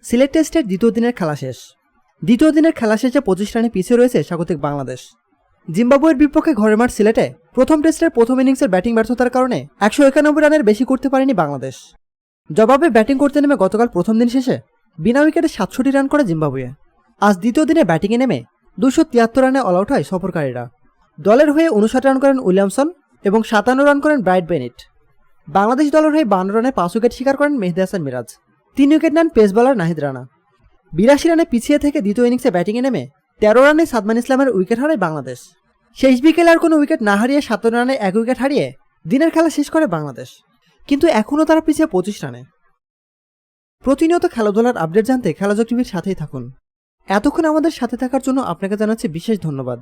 সিলেট টেস্টের দ্বিতীয় দিনের খেলা শেষ। দ্বিতীয় দিনের খেলা শেষে 25 রানে পিছিয়ে রয়েছে স্বাগতিক বাংলাদেশ। জিম্বাবুয়ের বিপক্ষে ঘরের মাঠ সিলেটে প্রথম টেস্টের প্রথম ইনিংসের ব্যাটিং ব্যর্থতার কারণে 191 রানের বেশি করতে পারেনি বাংলাদেশ। জবাবে ব্যাটিং করতে নেমে গতকাল প্রথম দিন শেষে বিনা উইকেটে 67 রান করে জিম্বাবুয়ে। আজ দ্বিতীয় দিনে ব্যাটিংয়ে নেমে 273 রানে অল আউট হয় সফরকারীরা। দলের হয়ে 59 রান করেন উইলিয়ামসন এবং 57 রান করেন ব্রাইট বেনিট। বাংলাদেশ দলের হয়ে 52 রানে 5 উইকেট শিকার করেন মেহেদী হাসান মিরাজ। 3 উইকেট নেন পেস বোলার নাহিদ রানা। 82 রানে পিছিয়ে থেকে দ্বিতীয় ইনিংসে ব্যাটিংয়ে নেমে 13 রানে সাদমান ইসলামের উইকেট হারায় বাংলাদেশ। শেষ বিকেলে আর কোনো উইকেট না হারিয়ে 17 রানে 1 উইকেট হারিয়ে দিনের খেলা শেষ করে বাংলাদেশ। কিন্তু এখনও তারা পিছিয়ে 25 রানে। প্রতিনিয়ত খেলাধুলার আপডেট জানতে খেলাযোগ টিভির সাথেই থাকুন। এতক্ষণ আমাদের সাথে থাকার জন্য আপনাকে জানাচ্ছি বিশেষ ধন্যবাদ।